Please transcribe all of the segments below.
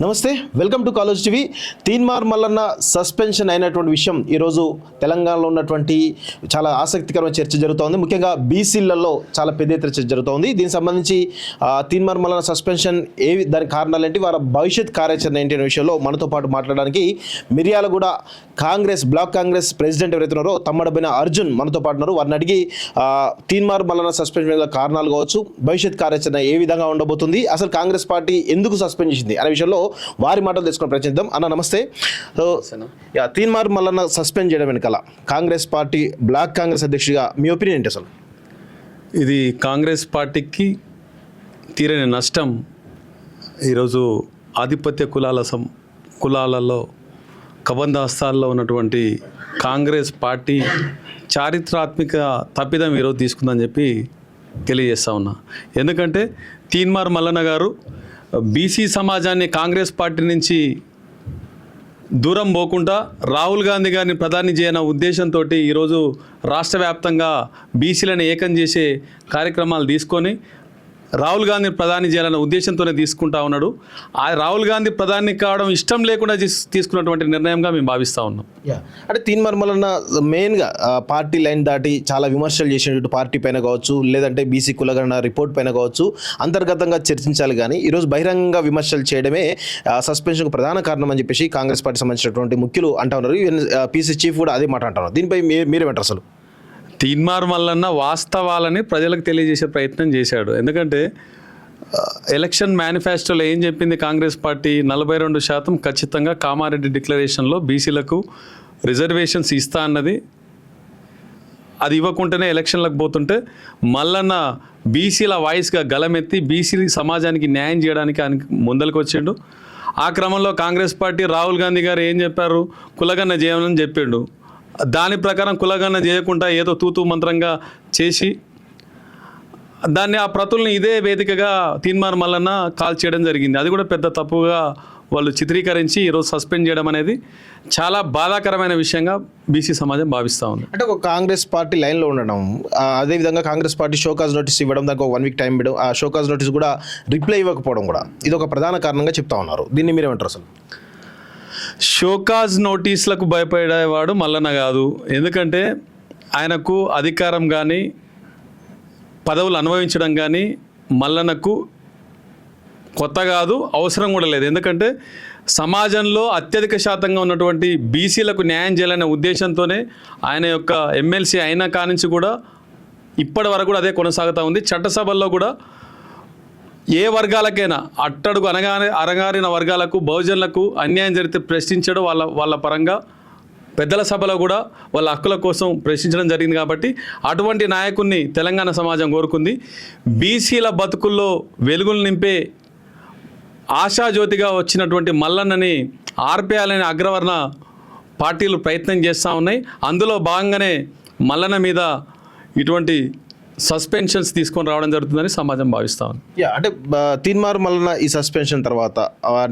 నమస్తే, welcome to college TV. Teenmaar Mallanna suspension అయినటువంటి విషయం ఈరోజు తెలంగాణలో ఉన్నటువంటి చాలా ఆసక్తికరమైన చర్చ జరుగుతోంది. ముఖ్యంగా బీసీలలో చాలా పెద్ద ఎత్తున చర్చ జరుగుతోంది. దీనికి సంబంధించి తీన్మార్ మల్లన్న సస్పెన్షన్ దాని కారణాలు ఏంటి, వారి భవిష్యత్ కార్యాచరణ ఏంటి అనే విషయంలో మనతో పాటు మాట్లాడడానికి మిర్యాలగూడ బ్లాక్ కాంగ్రెస్ ప్రెసిడెంట్ ఎవరైతే ఉన్నారో తమ్మడబైన అర్జున్ మనతో పాటు ఉన్నారు. వారిని అడిగి తీన్మార్ మల్లన్న సస్పెన్షన్ కారణాలు కావచ్చు, భవిష్యత్ కార్యాచరణ ఏ విధంగా ఉండబోతుంది, అసలు కాంగ్రెస్ పార్టీ ఎందుకు సస్పెండ్ చేసింది అనే విషయంలో వారి మాటలు తెలుసుకుని ప్రయత్నిద్దాం. అన్న నమస్తే. తీన్మార్ మల్లన్న సస్పెండ్ చేయడం వెనకాల కాంగ్రెస్ పార్టీ బ్లాక్ కాంగ్రెస్ అధ్యక్షుడిగా మీ ఒపీనియన్ ఏంటి? అసలు ఇది కాంగ్రెస్ పార్టీకి తీరని నష్టం. ఈరోజు ఆధిపత్య కులాలలో కబంధ ఉన్నటువంటి కాంగ్రెస్ పార్టీ చారిత్రాత్మక తప్పిదం ఈరోజు తీసుకుందని చెప్పి తెలియజేస్తా ఉన్నా. ఎందుకంటే తీన్మార్ మల్లన్న గారు బీసీ సమాజాన్ని కాంగ్రెస్ పార్టీ నుంచి దూరం పోకుండా రాహుల్ గాంధీ గారిని ప్రధాని చేయన ఉద్దేశంతో ఈరోజు రాష్ట్ర వ్యాప్తంగా బీసీలను ఏకం చేసే కార్యక్రమాలు తీసుకొని రాహుల్ గాంధీ ప్రధాని చేయాలన్న ఉద్దేశంతోనే తీసుకుంటా ఉన్నాడు. ఆ రాహుల్ గాంధీ ప్రధాని కావడం ఇష్టం లేకుండా తీసుకున్నటువంటి నిర్ణయంగా మేము భావిస్తూ ఉన్నాం. అంటే తీన్మార్ మల్లన్న మెయిన్గా పార్టీ లైన్ దాటి చాలా విమర్శలు చేసినట్టు పార్టీ పైన కావచ్చు, లేదంటే బీసీ కులగణన రిపోర్ట్ పైన కావచ్చు అంతర్గతంగా చర్చించాలి. కానీ ఈరోజు బహిరంగ విమర్శలు చేయడమే సస్పెన్షన్కు ప్రధాన కారణం అని చెప్పేసి కాంగ్రెస్ పార్టీ సంబంధించినటువంటి ముఖ్యులు అంటా ఉన్నారు. పీసీ చీఫ్ కూడా అదే మాట అంటారు. దీనిపై మీరేమంటారు? అసలు తీన్మార్ మల్లన్న వాస్తవాలని ప్రజలకు తెలియజేసే ప్రయత్నం చేశాడు. ఎందుకంటే ఎలక్షన్ మేనిఫెస్టోలో ఏం చెప్పింది కాంగ్రెస్ పార్టీ, 42% ఖచ్చితంగా కామారెడ్డి డిక్లరేషన్లో బీసీలకు రిజర్వేషన్స్ ఇస్తా అన్నది. అది ఇవ్వకుండానే ఎలక్షన్లకు పోతుంటే మల్లన్న బీసీల వాయిస్గా గలమెత్తి బీసీ సమాజానికి న్యాయం చేయడానికి ఆయన ముందరికి వచ్చిండు. ఆ క్రమంలో కాంగ్రెస్ పార్టీ రాహుల్ గాంధీ గారు ఏం చెప్పారు, కులగన్న చేయాలని చెప్పిండు. దాని ప్రకారం కులగన్న చేయకుండా ఏదో తూతూ మంత్రంగా చేసి దాన్ని ఆ ప్రతుల్ని ఇదే వేదికగా తీన్మార్ మల్లన్న కాల్ చేయడం జరిగింది. అది కూడా పెద్ద తప్పుగా వాళ్ళు చిత్రీకరించి ఈరోజు సస్పెండ్ చేయడం అనేది చాలా బాధాకరమైన విషయంగా బీసీ సమాజం భావిస్తూ ఉంది. అంటే ఒక కాంగ్రెస్ పార్టీ లైన్లో ఉండడం, అదేవిధంగా కాంగ్రెస్ పార్టీ షోకాజ్ నోటీస్ ఇవ్వడం, దానికి ఒక 1 వీక్ టైం ఇవ్వడం, ఆ షోకాజ్ నోటీస్ కూడా రిప్లై ఇవ్వకపోవడం కూడా ఇది ఒక ప్రధాన కారణంగా చెప్తా ఉన్నారు. దీన్ని మీరేమంటారు? అసలు షోకాజ్ నోటీసులకు భయపడేవాడు మల్లన్న కాదు. ఎందుకంటే ఆయనకు అధికారం కానీ పదవులు అనుభవించడం కానీ మల్లన్నకు కొత్త కాదు, అవసరం కూడా లేదు. ఎందుకంటే సమాజంలో అత్యధిక శాతంగా ఉన్నటువంటి బీసీలకు న్యాయం చేయాలనే ఉద్దేశంతోనే ఆయన యొక్క ఎమ్మెల్సీ అయిన కానించి కూడా ఇప్పటి వరకు కూడా అదే కొనసాగుతూ ఉంది. చట్టసభల్లో కూడా ఏ వర్గాలకైనా అట్టడుగు అణగారిన వర్గాలకు బహుజనులకు అన్యాయం జరిగితే ప్రశ్నించడం వాళ్ళ పరంగా పెద్దల సభలో కూడా వాళ్ళ హక్కుల కోసం ప్రశ్నించడం జరిగింది. కాబట్టి అటువంటి నాయకుడిని తెలంగాణ సమాజం కోరుకుంది. బీసీల బతుకుల్లో వెలుగులు నింపే ఆశాజ్యోతిగా వచ్చినటువంటి మల్లన్నని ఆర్పేయాలని అగ్రవర్ణ పార్టీలు ప్రయత్నం చేస్తూ ఉన్నాయి. అందులో భాగంగానే మల్లన్న మీద ఇటువంటి సస్పెన్షన్స్ తీసుకొని రావడం జరుగుతుందని సమాజం భావిస్తా ఉంది. అంటే తీన్మార్ మల్లన్న ఈ సస్పెన్షన్ తర్వాత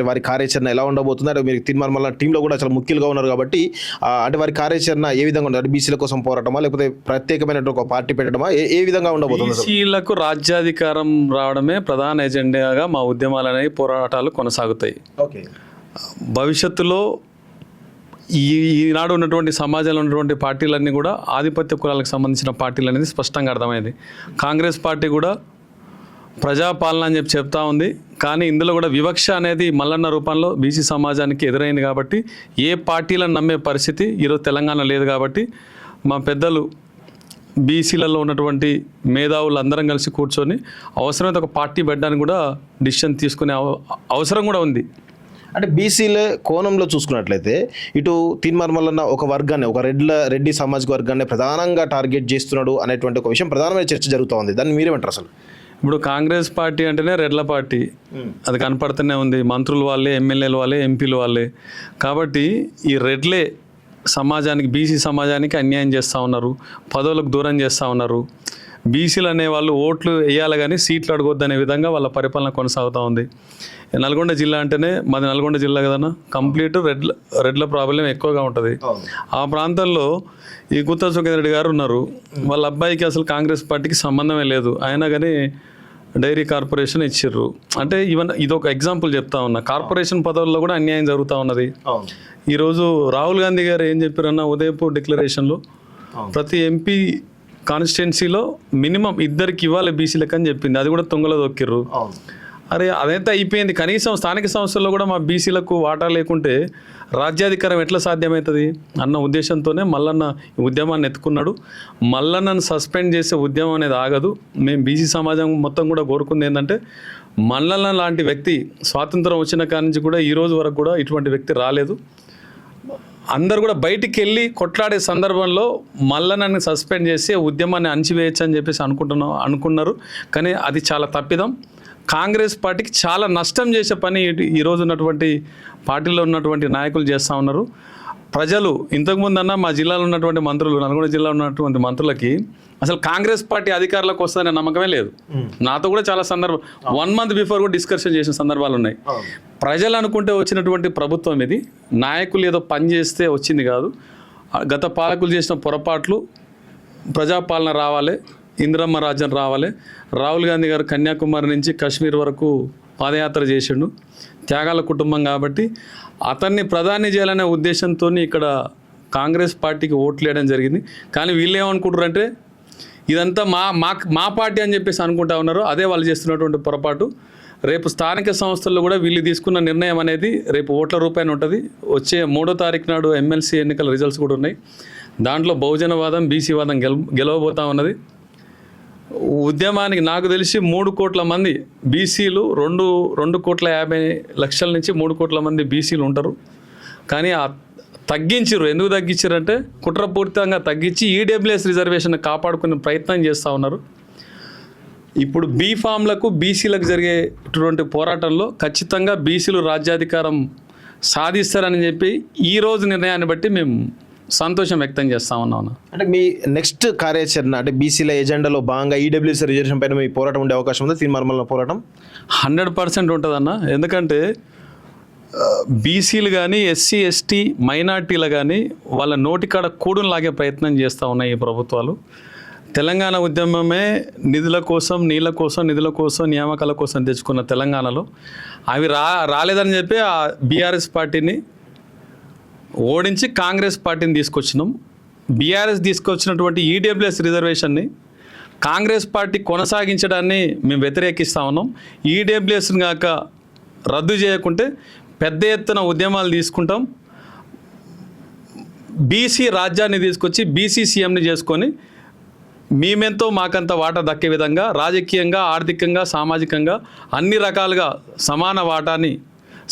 వారి కార్యాచరణ ఎలా ఉండబోతుంది? అంటే మీరు తీన్మార్ మల్లన్న టీంలో కూడా చాలా ముఖ్యులుగా ఉన్నారు కాబట్టి అంటే వారి కార్యాచరణ ఏ విధంగా ఉండదు? బీసీల కోసం పోరాటమా, లేకపోతే ప్రత్యేకమైన ఒక పార్టీ పెట్టడమా, ఏ విధంగా ఉండబోతుంది? బీసీలకు రాజ్యాధికారం రావడమే ప్రధాన ఎజెండాగా మా ఉద్యమాలు అనేవి పోరాటాలు కొనసాగుతాయి. ఓకే, భవిష్యత్తులో ఈనాడు ఉన్నటువంటి సమాజంలో ఉన్నటువంటి పార్టీలన్నీ కూడా ఆధిపత్య కులాలకు సంబంధించిన పార్టీలు అనేది స్పష్టంగా అర్థమైంది. కాంగ్రెస్ పార్టీ కూడా ప్రజాపాలన అని చెప్తా ఉంది. కానీ ఇందులో కూడా వివక్ష అనేది మల్లన్న రూపంలో బీసీ సమాజానికి ఎదురైంది. కాబట్టి ఏ పార్టీలను నమ్మే పరిస్థితి ఈరోజు తెలంగాణ లేదు. కాబట్టి మా పెద్దలు బీసీలలో ఉన్నటువంటి మేధావులు అందరం కలిసి కూర్చొని అవసరమైతే ఒక పార్టీ పెట్టడానికి కూడా డిసిషన్ తీసుకునే అవసరం కూడా ఉంది. అంటే బీసీల కోణంలో చూసుకున్నట్లయితే ఇటు తీన్మార్ మల్లన్న ఒక వర్గాన్ని, ఒక రెడ్డి సామాజిక వర్గాన్ని ప్రధానంగా టార్గెట్ చేస్తున్నాడు అనేటువంటి ఒక విషయం ప్రధానమైన చర్చ జరుగుతూ ఉంది. దాన్ని మీరేమంటారు? అసలు ఇప్పుడు కాంగ్రెస్ పార్టీ అంటేనే రెడ్ల పార్టీ, అది కనపడుతూనే ఉంది. మంత్రులు వాళ్ళే, ఎమ్మెల్యేలు వాళ్ళే, ఎంపీలు వాళ్ళే. కాబట్టి ఈ రెడ్లే సమాజానికి, బీసీ సమాజానికి అన్యాయం చేస్తూ ఉన్నారు, పదవులకు దూరం చేస్తూ ఉన్నారు. బీసీలు అనేవాళ్ళు ఓట్లు వేయాలి కానీ సీట్లు అడగొద్దు అనే విధంగా వాళ్ళ పరిపాలన కొనసాగుతూ ఉంది. నల్గొండ జిల్లా అంటేనే మాది నల్గొండ జిల్లా కదన్నా, కంప్లీట్ రెడ్ల ప్రాబ్లం ఎక్కువగా ఉంటుంది. ఆ ప్రాంతంలో ఈ గుత్తా సుఖేంద్ర రెడ్డి గారు ఉన్నారు. వాళ్ళ అబ్బాయికి అసలు కాంగ్రెస్ పార్టీకి సంబంధమే లేదు. అయినా కానీ డైరీ కార్పొరేషన్ ఇచ్చిర్రు. అంటే ఈవెన్ ఇది ఒక ఎగ్జాంపుల్ చెప్తా ఉన్నా, కార్పొరేషన్ పదవుల్లో కూడా అన్యాయం జరుగుతూ ఉన్నది. ఈరోజు రాహుల్ గాంధీ గారు ఏం చెప్పారన్న ఉదయపూర్ డిక్లరేషన్లో ప్రతి ఎంపీ కాన్స్టిట్యున్సీలో మినిమం 2 ఇవ్వాలి బీసీలకు అని చెప్పింది. అది కూడా తొంగలో దొక్కిర్రు. అరే అదైతే అయిపోయింది, కనీసం స్థానిక సంస్థల్లో కూడా మా బీసీలకు వాటా లేకుంటే రాజ్యాధికారం ఎట్లా సాధ్యమవుతుంది అన్న ఉద్దేశంతోనే మల్లన్న ఈ ఉద్యమాన్ని ఎత్తుకున్నాడు. మల్లన్నను సస్పెండ్ చేసే ఉద్యమం అనేది ఆగదు. మేము బీసీ సమాజం మొత్తం కూడా కోరుకుంది ఏంటంటే మల్లన్న లాంటి వ్యక్తి స్వాతంత్రం వచ్చిన కాడి నుంచి కూడా ఈ రోజు వరకు కూడా ఇటువంటి వ్యక్తి రాలేదు. అందరు కూడా బయటికి వెళ్ళి కొట్లాడే సందర్భంలో మల్లన్నని సస్పెండ్ చేసి ఉద్యమాన్ని అణచివేయచ్చు అని చెప్పేసి అనుకున్నారు. కానీ అది చాలా తప్పిదం. కాంగ్రెస్ పార్టీకి చాలా నష్టం చేసే పని ఈరోజు ఉన్నటువంటి పార్టీలో ఉన్నటువంటి నాయకులు చేస్తూ ఉన్నారు. ప్రజలు ఇంతకుముందన్నా మా జిల్లాలో ఉన్నటువంటి మంత్రులు, నల్గొండ జిల్లాలో ఉన్నటువంటి మంత్రులకి అసలు కాంగ్రెస్ పార్టీ అధికారంలోకి వస్తుందనే నమ్మకమే లేదు. నాతో కూడా చాలా సందర్భం 1 month బిఫోర్ కూడా డిస్కషన్ చేసిన సందర్భాలు ఉన్నాయి. ప్రజలు అనుకుంటే వచ్చినటువంటి ప్రభుత్వం ఇది. నాయకులు ఏదో పని చేస్తే వచ్చింది కాదు. గత పాలకులు చేసిన పొరపాట్లు, ప్రజాపాలన రావాలి, ఇందిరమ్మ రాజ్యం రావాలి. రాహుల్ గాంధీ గారు కన్యాకుమారి నుంచి కాశ్మీర్ వరకు పాదయాత్ర చేసిండు. త్యాగాల కుటుంబం కాబట్టి అతన్ని ప్రధాని చేయాలనే ఉద్దేశంతో ఇక్కడ కాంగ్రెస్ పార్టీకి ఓట్లు వేయడం జరిగింది. కానీ వీళ్ళు ఏమనుకుంటారు అంటే ఇదంతా మా పార్టీ అని చెప్పేసి అనుకుంటా ఉన్నారు. అదే వాళ్ళు చేస్తున్నటువంటి పొరపాటు. రేపు స్థానిక సంస్థల్లో కూడా వీళ్ళు తీసుకున్న నిర్ణయం అనేది రేపు ఓట్ల రూపాయన ఉంటుంది. వచ్చే 3వ తారీఖు నాడు ఎమ్మెల్సీ ఎన్నికల రిజల్ట్స్ కూడా ఉన్నాయి. దాంట్లో బహుజనవాదం, బీసీవాదం గెలవబోతా ఉన్నది. ఉద్యమానికి నాకు తెలిసి 3 కోట్ల మంది బీసీలు, 2,50,00,000 నుంచి 3 కోట్ల మంది బీసీలు ఉంటారు. కానీ తగ్గించారు. ఎందుకు తగ్గించారు అంటే కుట్రపూరితంగా తగ్గించి ఈడబ్ల్యూఎస్ రిజర్వేషన్ కాపాడుకునే ప్రయత్నం చేస్తూ ఉన్నారు. ఇప్పుడు బీఫామ్లకు బీసీలకు జరిగేటువంటి పోరాటంలో ఖచ్చితంగా బీసీలు రాజ్యాధికారం సాధిస్తారని చెప్పి ఈరోజు నిర్ణయాన్ని బట్టి మేము సంతోషం వ్యక్తం చేస్తా ఉన్నాం. అంటే మీ నెక్స్ట్ కార్యాచరణ అంటే బీసీల ఎజెండాలో భాగంగా ఈడబ్ల్యూఎస్ రిజర్వేషన్ పైన మీ పోరాటం ఉండే అవకాశం ఉందా? తీర్మార్మల పోరాటం 100% ఉంటుందన్న. ఎందుకంటే బీసీలు కానీ, ఎస్సీ ఎస్టీ మైనార్టీలు కానీ వాళ్ళ నోటికాడ కూడును లాగే ప్రయత్నం చేస్తూ ఉన్నాయి ఈ ప్రభుత్వాలు. తెలంగాణ ఉద్యమమే నిధుల కోసం, నీళ్ళ కోసం, నిధుల కోసం, నియామకాల కోసం తెచ్చుకున్న తెలంగాణలో అవి రాలేదని చెప్పి ఆ బీఆర్ఎస్ పార్టీని ఓడించి కాంగ్రెస్ పార్టీని తీసుకొచ్చినాం. బీఆర్ఎస్ తీసుకొచ్చినటువంటి ఈడబ్ల్యూఎస్ రిజర్వేషన్ని కాంగ్రెస్ పార్టీ కొనసాగించడాన్ని మేము వ్యతిరేకిస్తూ ఉన్నాం. ఈడబ్ల్యూఎస్ని కాక రద్దు చేయకుంటే పెద్ద ఎత్తున ఉద్యమాలు తీసుకుంటాం. బీసీ రాజ్యాన్ని తీసుకొచ్చి బీసీ సీఎంని చేసుకొని మేమెంతో మాకంత వాటా దక్కే విధంగా రాజకీయంగా, ఆర్థికంగా, సామాజికంగా అన్ని రకాలుగా సమాన వాటాని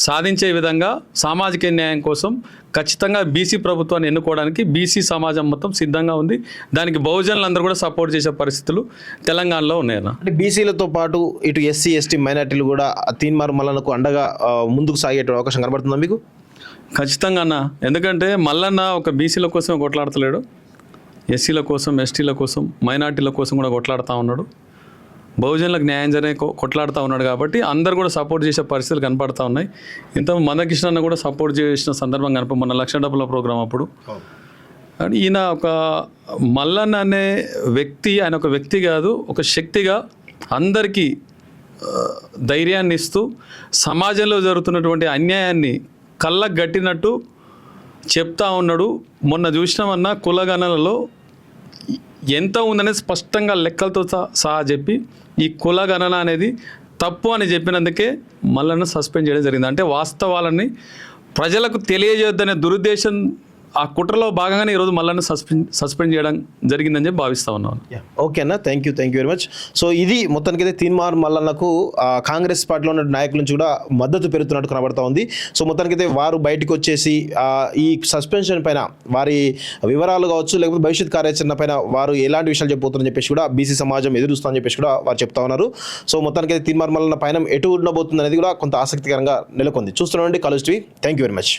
సాధించే విధంగా సామాజిక న్యాయం కోసం ఖచ్చితంగా బీసీ ప్రభుత్వాన్ని ఎన్నుకోవడానికి బీసీ సమాజం మొత్తం సిద్ధంగా ఉంది. దానికి బహుజనులందరూ కూడా సపోర్ట్ చేసే పరిస్థితులు తెలంగాణలో ఉన్నాయన్న. అంటే బీసీలతో పాటు ఇటు ఎస్సీ ఎస్టీ మైనార్టీలు కూడా తీన్మార్ మల్లన్నకు అండగా ముందుకు సాగే అవకాశం కనబడుతుందా మీకు? ఖచ్చితంగా అన్న. ఎందుకంటే మల్లన్న ఒక బీసీల కోసం కొట్లాడతలేడు, ఎస్సీల కోసం, ఎస్టీల కోసం, మైనార్టీల కోసం కూడా కొట్లాడుతూ ఉన్నాడు. బహుజనులకు న్యాయం జరిగే కొట్లాడుతూ ఉన్నాడు. కాబట్టి అందరు కూడా సపోర్ట్ చేసే పరిస్థితులు కనపడుతూ ఉన్నాయి. ఇంత మందకృష్ణ అన్న కూడా సపోర్ట్ చేసిన సందర్భం మొన్న $1,00,000 ప్రోగ్రాం అప్పుడు. ఈయన ఒక మల్లన్న అనే వ్యక్తి, ఆయన ఒక వ్యక్తి కాదు, ఒక శక్తిగా అందరికీ ధైర్యాన్ని ఇస్తూ సమాజంలో జరుగుతున్నటువంటి అన్యాయాన్ని కళ్ళకు గట్టినట్టు చెప్తా ఉన్నాడు. మొన్న చూసినామన్నా కులగణనలో ఎంత ఉందనేది స్పష్టంగా లెక్కలతో సహా చెప్పి ఈ కులగణన అనేది తప్పు అని చెప్పినందుకే మల్లన్న సస్పెండ్ చేయడం జరిగింది. అంటే వాస్తవాలని ప్రజలకు తెలియజేయొద్దనే దురుద్దేశం ఆ కుట్రలో భాగంగానే ఈరోజు మల్లన్న సస్పెండ్ చేయడం జరిగిందని చెప్పి భావిస్తూ ఉన్నాను. ఓకే అన్న, thank you very much. So ఇది మొత్తానికైతే తీన్మార్ మల్లన్నకు కాంగ్రెస్ పార్టీలో ఉన్న నాయకుల నుంచి కూడా మద్దతు పెరుగుతున్నట్టు కనబడతా ఉంది. సో మొత్తానికైతే వారు బయటకు వచ్చేసి ఈ సస్పెన్షన్ పైన వారి వివరాలు కావచ్చు, లేకపోతే భవిష్యత్ కార్యాచరణ పైన వారు ఎలాంటి విషయాలు చెప్పబోతున్నారని చెప్పేసి కూడా బీసీ సమాజం ఎదురుస్తుందని చెప్పేసి కూడా వారు చెప్తా ఉన్నారు. సో మొత్తానికైతే తీన్మార్ మల్లన్న పైన ఎటు ఉండబోతుంది అనేది కూడా కొంత ఆసక్తికరంగా నెలకొంది. చూస్తున్నామండి college TV. Thank you very much.